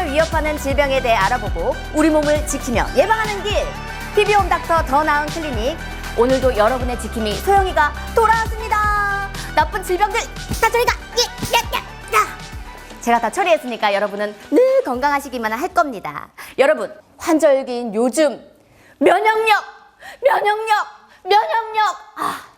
건강을 위협하는 질병에 대해 알아보고 우리 몸을 지키며 예방하는 길, TV홈 닥터 더 나은 클리닉. 오늘도 여러분의 지킴이 소영이가 돌아왔습니다. 나쁜 질병들 다 저리가! 제가 다 처리했으니까 여러분은 늘 건강하시기만 할 겁니다. 여러분, 환절기인 요즘 면역력!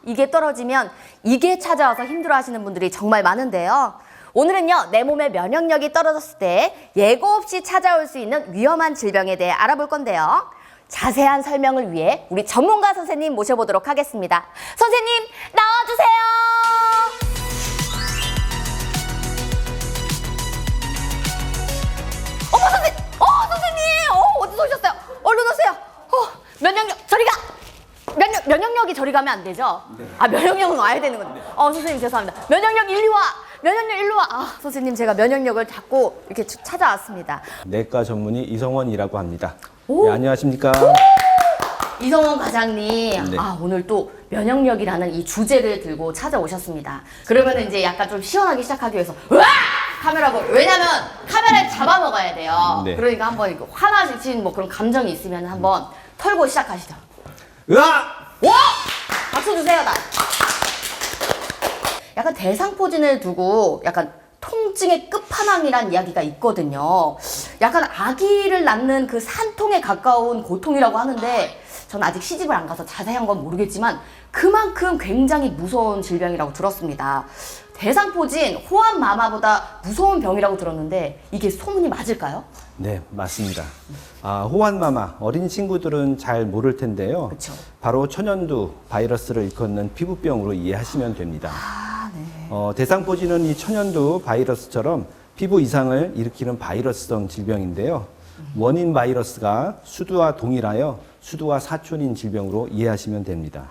이게 떨어지면 이게 찾아와서 힘들어하시는 분들이 정말 많은데요. 오늘은요, 내 몸의 면역력이 떨어졌을 때 예고 없이 찾아올 수 있는 위험한 질병에 대해 알아볼 건데요. 자세한 설명을 위해 우리 전문가 선생님 모셔보도록 하겠습니다. 선생님, 나와주세요. 어머, 선생님! 어디서 오셨어요? 얼른 오세요. 면역력, 저리 가! 면역력이 저리 가면 안 되죠? 네. 면역력은 와야 되는군요. 선생님 죄송합니다. 면역력 일로 와! 선생님, 제가 면역력을 자꾸 이렇게 찾아왔습니다. 내과 전문의 이성원이라고 합니다. 오. 네, 안녕하십니까? 이성원 과장님, 네. 오늘 또 면역력이라는 이 주제를 들고 찾아오셨습니다. 그러면 이제 약간 좀 시원하게 시작하기 위해서 카메라고, 왜냐면 카메라를 잡아먹어야 돼요. 네. 그러니까 한번 화나신 뭐 그런 감정이 있으면 한번 털고 시작하시죠. 와! 박수 주세요, 나. 약간 대상포진을 두고 약간 통증의 끝판왕이란 이야기가 있거든요. 약간 아기를 낳는 그 산통에 가까운 고통이라고 하는데, 저는 아직 시집을 안 가서 자세한 건 모르겠지만 그만큼 굉장히 무서운 질병이라고 들었습니다. 대상포진, 호환마마보다 무서운 병이라고 들었는데 이게 소문이 맞을까요? 네, 맞습니다. 호환마마, 어린 친구들은 잘 모를 텐데요. 그쵸. 바로 천연두 바이러스를 일컫는 피부병으로 이해하시면 됩니다. 네. 대상포진은 이 천연두 바이러스처럼 피부 이상을 일으키는 바이러스성 질병인데요. 원인 바이러스가 수두와 동일하여 수두와 사촌인 질병으로 이해하시면 됩니다.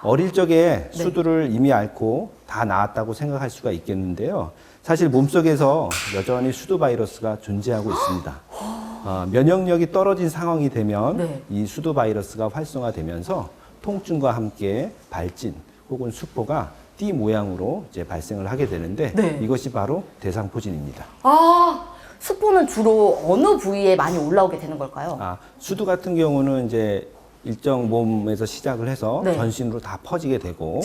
어릴 적에 수두를 이미 앓고 다 나았다고 생각할 수가 있겠는데요. 사실 몸속에서 여전히 수두 바이러스가 존재하고 있습니다. 면역력이 떨어진 상황이 되면 이 수두 바이러스가 활성화되면서 통증과 함께 발진 혹은 수포가 띠 모양으로 이제 발생을 하게 되는데 이것이 바로 대상포진입니다. 수포는 주로 어느 부위에 많이 올라오게 되는 걸까요? 수두 같은 경우는 이제 일정 몸에서 시작을 해서 전신으로 다 퍼지게 되고,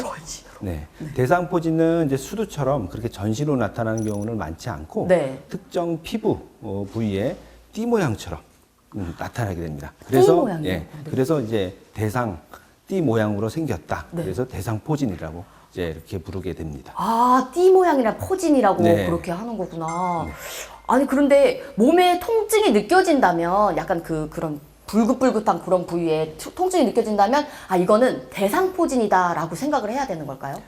대상포진은 이제 수두처럼 그렇게 전신으로 나타나는 경우는 많지 않고 특정 피부 부위에 띠 모양처럼 나타나게 됩니다. 그래서 띠 모양이요? 그래서 이제 대상 띠 모양으로 생겼다. 그래서 대상포진이라고 이제 이렇게 부르게 됩니다. 띠 모양이랑 포진이라고 그렇게 하는 거구나. 아니, 그런데 몸에 통증이 느껴진다면 약간 그런 불긋불긋한 그런 부위에 통증이 느껴진다면 이거는 대상포진이다라고 생각을 해야 되는 걸까요?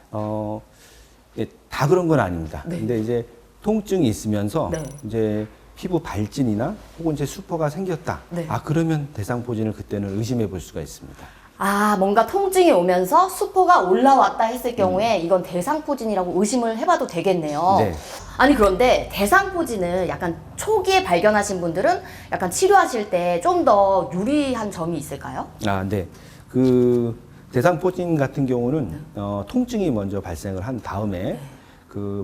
다 그런 건 아닙니다. 근데 이제 통증이 있으면서 이제 피부 발진이나 혹은 이제 수포가 생겼다. 그러면 대상포진을 그때는 의심해 볼 수가 있습니다. 뭔가 통증이 오면서 수포가 올라왔다 했을 경우에 이건 대상포진이라고 의심을 해봐도 되겠네요. 아니, 그런데 대상포진을 약간 초기에 발견하신 분들은 약간 치료하실 때 좀 더 유리한 점이 있을까요? 네. 그 대상포진 같은 경우는 통증이 먼저 발생을 한 다음에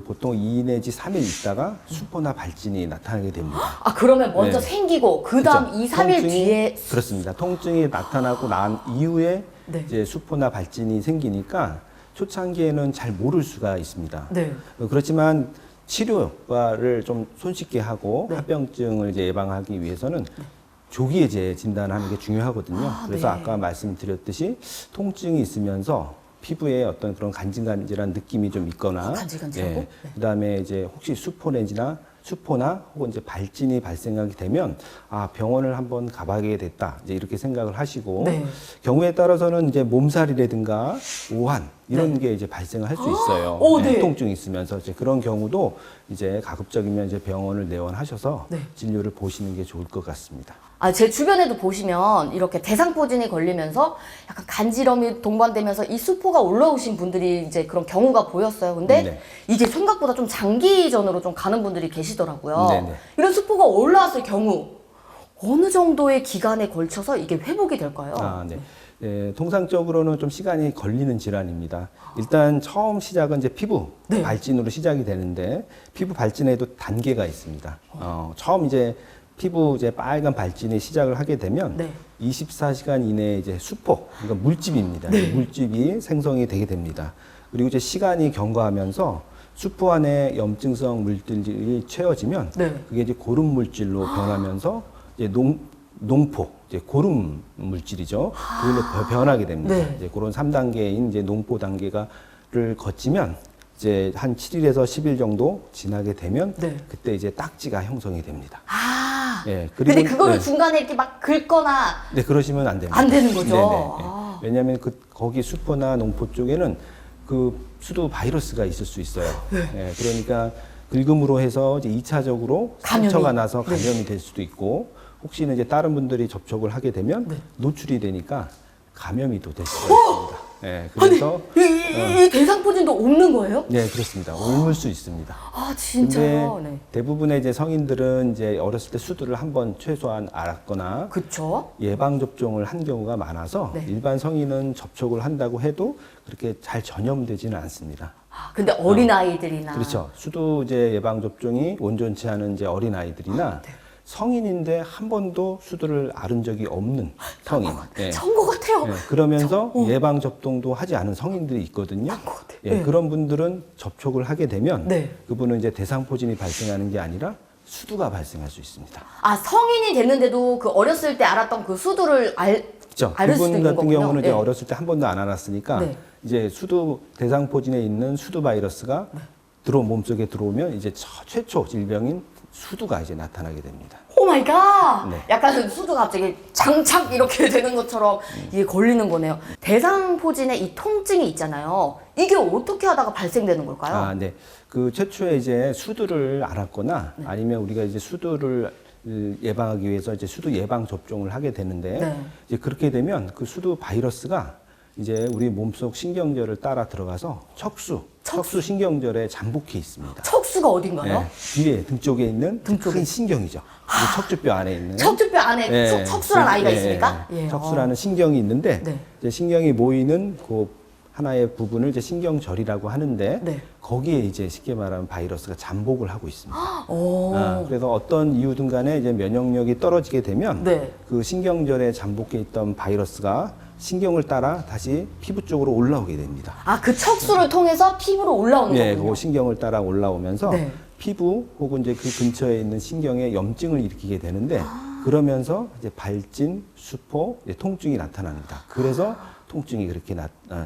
보통 2 내지 3일 있다가 수포나 발진이 나타나게 됩니다. 그러면 먼저 생기고 그다음 그렇죠. 2, 3일 뒤에 그렇습니다. 통증이 나타나고 난 이후에 이제 수포나 발진이 생기니까 초창기에는 잘 모를 수가 있습니다. 그렇지만 치료를 좀 손쉽게 하고 합병증을 이제 예방하기 위해서는 조기에 이제 진단하는 게 중요하거든요. 그래서 아까 말씀드렸듯이 통증이 있으면서 피부에 어떤 그런 간질간질한 느낌이 좀 있거나, 그다음에 이제 혹시 수포나 혹은 이제 발진이 발생하게 되면 병원을 한번 가봐야 됐다, 이제 이렇게 생각을 하시고, 경우에 따라서는 이제 몸살이라든가 오한 이런 게 이제 발생을 할 수 있어요. 통증이 있으면서 이제 그런 경우도 이제 가급적이면 이제 병원을 내원하셔서 진료를 보시는 게 좋을 것 같습니다. 제 주변에도 보시면 이렇게 대상포진이 걸리면서 약간 간지럼이 동반되면서 이 수포가 올라오신 분들이 이제 그런 경우가 보였어요. 근데 이게 생각보다 좀 장기전으로 좀 가는 분들이 계시더라고요. 이런 수포가 올라왔을 경우 어느 정도의 기간에 걸쳐서 이게 회복이 될까요? 통상적으로는 좀 시간이 걸리는 질환입니다. 일단 처음 시작은 이제 피부 발진으로 시작이 되는데, 피부 발진에도 단계가 있습니다. 처음 이제 피부 이제 빨간 발진이 시작을 하게 되면 네. 24시간 이내에 이제 수포, 그러니까 물집입니다. 네. 물집이 생성이 되게 됩니다. 그리고 이제 시간이 경과하면서 수포 안에 염증성 물질이 채워지면 네. 그게 이제 고름 물질로 변하면서 이제 농포, 이제 고름 물질이죠. 그걸로 변하게 됩니다. 네. 이제 그런 3단계인 이제 농포 단계가를 거치면 이제 한 7일에서 10일 정도 지나게 되면 네. 그때 이제 딱지가 형성이 됩니다. 아. 예, 근데 그거를 네. 중간에 이렇게 막 긁거나 네, 그러시면 안 됩니다. 안 되는 거죠? 네네. 아. 왜냐하면 거기 수포나 농포 쪽에는 그 수도 바이러스가 있을 수 있어요. 예, 그러니까 긁음으로 해서 이제 2차적으로 감염이. 상처가 나서 네. 감염이 될 수도 있고, 혹시는 이제 다른 분들이 접촉을 하게 되면 네. 노출이 되니까 감염이 또 될 수가 있습니다. 예, 그래서 이 대상포진도 없는 거예요? 네, 그렇습니다. 옮을 수 있습니다. 아, 진짜요? 근데 네. 대부분의 이제 성인들은 이제 어렸을 때 수두를 한번 최소한 알았거나 그쵸? 예방 접종을 한 경우가 많아서 네. 일반 성인은 접촉을 한다고 해도 그렇게 잘 전염되지는 않습니다. 아, 근데 어린아이들이나. 그렇죠. 수두 이제 예방 접종이 온전치 않은 이제 어린 아이들이나 네. 성인인데 한 번도 수두를 앓은 적이 없는 성인. 예. 전거 같아요. 예, 그러면서 예방 접종도 하지 않은 성인들이 있거든요. 것 같아요. 예, 네. 그런 분들은 접촉을 하게 되면 네. 그분은 이제 대상포진이 발생하는 게 아니라 수두가 발생할 수 있습니다. 아, 성인이 됐는데도 그 어렸을 때 알았던 그 수두를 그렇죠. 앓을 수도 그분 있는 같은 거군요. 경우는 이제 네. 어렸을 때 한 번도 안 알았으니까 네. 이제 수두 대상포진에 있는 수두 바이러스가 몸속에 들어오면 이제 최초 질병인 수두가 이제 나타나게 됩니다. 오 마이 갓! 네. 약간 수두가 갑자기 장착 이렇게 되는 것처럼 이게 걸리는 거네요. 대상포진에 이 통증이 있잖아요. 이게 어떻게 하다가 발생되는 걸까요? 아, 네. 그 최초에 이제 수두를 앓았거나 네. 아니면 우리가 이제 수두를 예방하기 위해서 이제 수두 예방 접종을 하게 되는데 네. 이제 그렇게 되면 그 수두 바이러스가 이제 우리 몸속 신경절을 따라 들어가서 척수 신경절에 잠복해 있습니다. 척수가 어딘가요? 네, 뒤에 등 쪽에 있는 등 쪽에? 큰 신경이죠. 그 척추뼈 안에 있는. 척추뼈 안에 네, 척수란 아이가 네, 있습니까? 네. 예. 척수라는 신경이 있는데 네. 이제 신경이 모이는 그 하나의 부분을 이제 신경절이라고 하는데 네. 거기에 이제 쉽게 말하면 바이러스가 잠복을 하고 있습니다. 오. 그래서 어떤 이유든 간에 이제 면역력이 떨어지게 되면 네. 그 신경절에 잠복해 있던 바이러스가 신경을 따라 다시 피부 쪽으로 올라오게 됩니다. 아, 그 척수를 통해서 피부로 올라오는 네, 거군요. 그 신경을 따라 올라오면서 네. 피부 혹은 이제 그 근처에 있는 신경에 염증을 일으키게 되는데 그러면서 이제 발진, 수포, 이제 통증이 나타납니다. 그래서 통증이 그렇게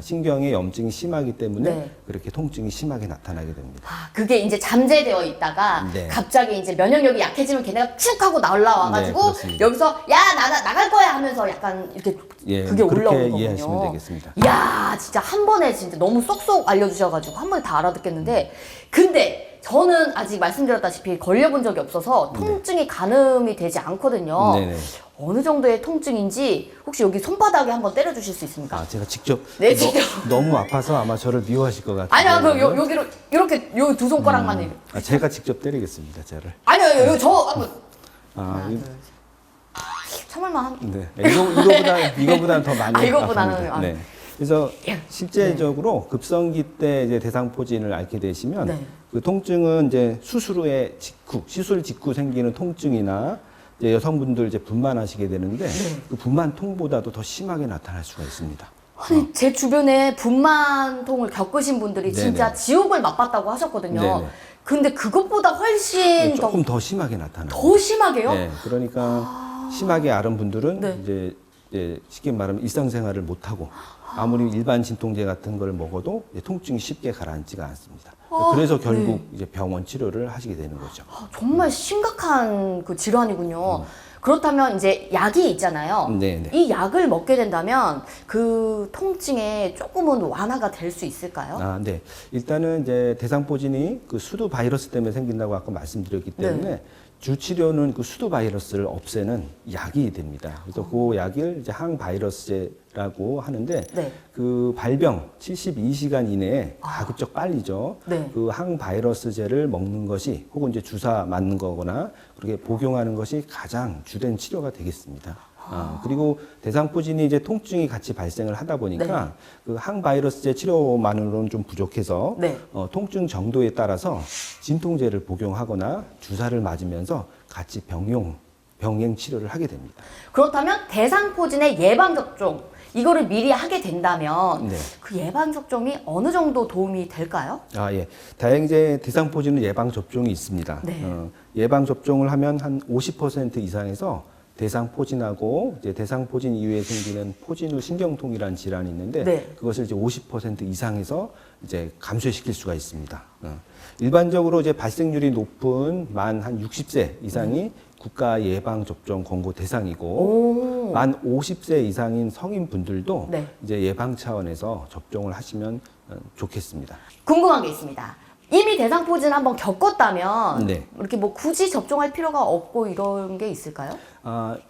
신경에 염증이 심하기 때문에 네. 그렇게 통증이 심하게 나타나게 됩니다. 아, 그게 이제 잠재되어 있다가 네. 갑자기 이제 면역력이 약해지면 걔네가 쭉 하고 날라와가지고 네, 그렇습니다. 여기서 야, 나갈 거야 하면서 약간 이렇게 예, 그게 그렇게 올라오는 거군요. 이해하시면 되겠습니다. 이야, 진짜 한 번에 진짜 너무 쏙쏙 알려주셔가지고 한 번에 다 알아듣겠는데, 근데 저는 아직 말씀드렸다시피 걸려본 적이 없어서 통증이 가늠이 되지 않거든요. 네네. 어느 정도의 통증인지 혹시 여기 손바닥에 한번 때려주실 수 있습니까? 아, 제가 직접 네, 직접. 너무 아파서 아마 저를 미워하실 것 같아요. 아니요, 그 여기로 이렇게 요 두 손가락만 이렇게. 제가 직접 때리겠습니다, 저를. 아니요, 저 한번. 아, 참을만 한. 네. 이거보다는 더 많이 아, 이거보다는, 아픕니다. 아. 네. 그래서 예. 실제적으로 급성기 때 이제 대상포진을 앓게 되시면 네. 그 통증은 이제 시술 직후 생기는 통증이나 이제 여성분들 이제 분만하시게 되는데 네. 그 분만통보다도 더 심하게 나타날 수가 있습니다. 아니, 제 주변에 분만통을 겪으신 분들이 네네. 진짜 지옥을 맛봤다고 하셨거든요. 네네. 근데 그것보다 훨씬 조금 더 심하게 나타나요. 더 심하게요? 네, 그러니까 심하게 앓은 분들은 네. 이제 쉽게 말하면 일상생활을 못 하고 아무리 일반 진통제 같은 걸 먹어도 이제 통증이 쉽게 가라앉지가 않습니다. 그래서 결국 이제 병원 치료를 하시게 되는 거죠. 정말 심각한 그 질환이군요. 그렇다면 이제 약이 있잖아요. 네네. 이 약을 먹게 된다면 그 통증에 조금은 완화가 될 수 있을까요? 아, 네. 일단은 이제 대상포진이 그 수두 바이러스 때문에 생긴다고 아까 말씀드렸기 때문에 네. 주 치료는 그 수두 바이러스를 없애는 약이 됩니다. 그래서 그 약을 이제 항바이러스제라고 하는데 네. 그 발병 72시간 이내에 가급적 빨리죠. 네. 그 항바이러스제를 먹는 것이 혹은 이제 주사 맞는 거거나 그렇게 복용하는 것이 가장 주된 치료가 되겠습니다. 그리고 대상포진이 이제 통증이 같이 발생을 하다 보니까 네. 그 항바이러스제 치료만으로는 좀 부족해서 네. 통증 정도에 따라서 진통제를 복용하거나 주사를 맞으면서 같이 병용 병행 치료를 하게 됩니다. 그렇다면 대상포진의 예방접종, 이거를 미리 하게 된다면 네. 그 예방접종이 어느 정도 도움이 될까요? 아, 예. 다행히 이제 대상포진은 예방접종이 있습니다. 네. 예방접종을 하면 한 50% 이상에서 대상포진하고 이제 대상포진 이후에 생기는 포진 후 신경통이라는 질환이 있는데 네. 그것을 이제 50% 이상에서 이제 감소시킬 수가 있습니다. 일반적으로 이제 발생률이 높은 만 한 60세 이상이 국가 예방접종 권고 대상이고 오. 만 50세 이상인 성인분들도 네. 이제 예방 차원에서 접종을 하시면 좋겠습니다. 궁금한 게 있습니다. 이미 대상포진 한번 겪었다면 네. 이렇게 뭐 굳이 접종할 필요가 없고 이런 게 있을까요?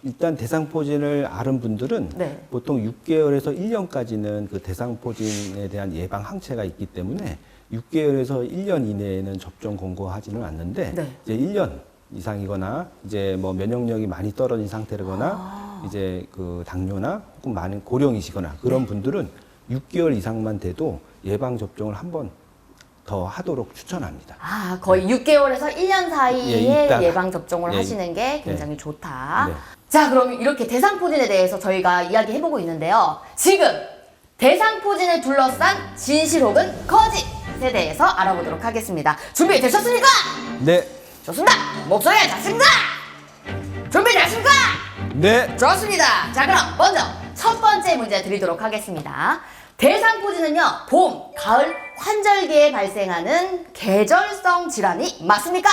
일단 대상포진을 앓은 분들은 네. 보통 6개월에서 1년까지는 그 대상포진에 대한 예방 항체가 있기 때문에 6개월에서 1년 이내에는 접종 권고하지는 않는데 네. 이제 1년 이상이거나 이제 뭐 면역력이 많이 떨어진 상태거나 이제 그 당뇨나 혹은 많은 고령이시거나 그런 분들은 6개월 이상만 돼도 예방 접종을 한번 더 하도록 추천합니다. 거의 6개월에서 1년 사이에 있다가. 예방접종을 예, 하시는 게 굉장히 좋다. 네. 자, 그럼 이렇게 대상포진에 대해서 저희가 이야기해보고 있는데요. 지금 대상포진을 둘러싼 진실 혹은 거짓에 대해서 알아보도록 하겠습니다. 준비되셨습니까? 네. 좋습니다. 목소리가 작습니다. 준비되셨습니까? 네. 좋습니다. 자, 그럼 먼저 첫 번째 문제 드리도록 하겠습니다. 대상포진은요, 봄, 가을, 환절기에 발생하는 계절성 질환이 맞습니까?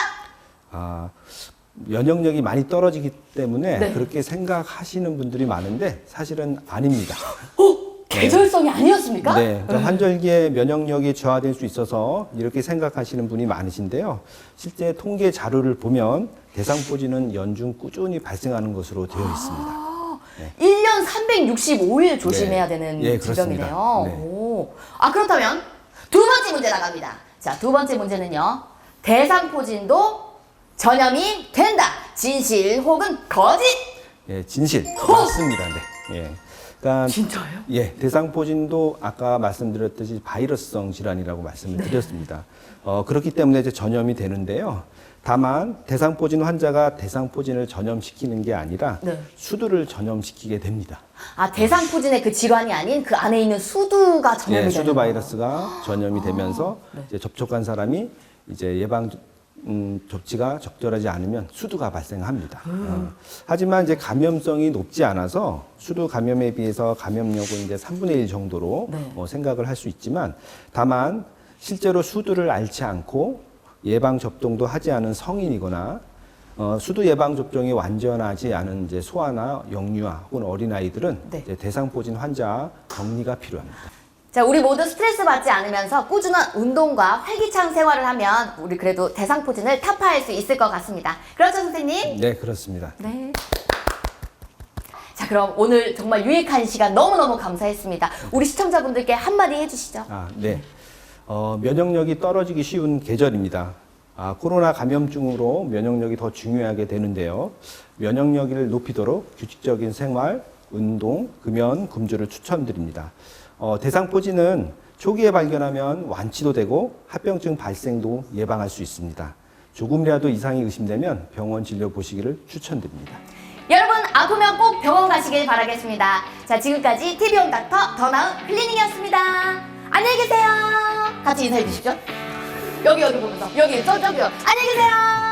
면역력이 많이 떨어지기 때문에 네. 그렇게 생각하시는 분들이 많은데 사실은 아닙니다. 계절성이 아니었습니까? 네, 그러니까 환절기에 면역력이 저하될 수 있어서 이렇게 생각하시는 분이 많으신데요. 실제 통계 자료를 보면 대상포진은 연중 꾸준히 발생하는 것으로 되어 있습니다. 1년 365일 조심해야 네. 되는 예, 질병이네요. 그렇습니다. 네. 오. 그렇다면 두 번째 문제 나갑니다. 자, 두 번째 문제는요. 대상포진도 전염이 된다. 진실 혹은 거짓? 예, 진실 맞습니다. 네. 예. 그러니까 진짜요? 예, 대상포진도 아까 말씀드렸듯이 바이러스성 질환이라고 말씀을 드렸습니다. 그렇기 때문에 이제 전염이 되는데요. 다만 대상포진 환자가 대상포진을 전염시키는 게 아니라 네. 수두를 전염시키게 됩니다. 대상포진의 그 질환이 아닌 그 안에 있는 수두가 전염이 되는 수두 거예요. 바이러스가 전염이 되면서 네. 이제 접촉한 사람이 이제 예방 조치가 적절하지 않으면 수두가 발생합니다. 하지만 이제 감염성이 높지 않아서 수두 감염에 비해서 감염력은 이제 3분의 1 정도로 네. 생각을 할 수 있지만 다만 실제로 수두를 앓지 않고 예방 접종도 하지 않은 성인이거나 수두 예방 접종이 완전하지 않은 이제 소아나 영유아 혹은 어린 아이들은 네. 이제 대상포진 환자 격리가 필요합니다. 자, 우리 모두 스트레스 받지 않으면서 꾸준한 운동과 활기찬 생활을 하면 우리 그래도 대상포진을 타파할 수 있을 것 같습니다. 그렇죠, 선생님? 네, 그렇습니다. 네. 자, 그럼 오늘 정말 유익한 시간 너무너무 감사했습니다. 우리 시청자분들께 한마디 해주시죠. 네. 면역력이 떨어지기 쉬운 계절입니다. 코로나 감염증으로 면역력이 더 중요하게 되는데요. 면역력을 높이도록 규칙적인 생활, 운동, 금연, 금주를 추천드립니다. 대상포진은 초기에 발견하면 완치도 되고 합병증 발생도 예방할 수 있습니다. 조금이라도 이상이 의심되면 병원 진료 보시기를 추천드립니다. 여러분, 아프면 꼭 병원 가시길 바라겠습니다. 자, 지금까지 TV온 닥터 더 나은 클리닝이었습니다. 안녕히 계세요. 같이 인사해 주시죠. 여기 보면서. 저기요. 안녕히 계세요.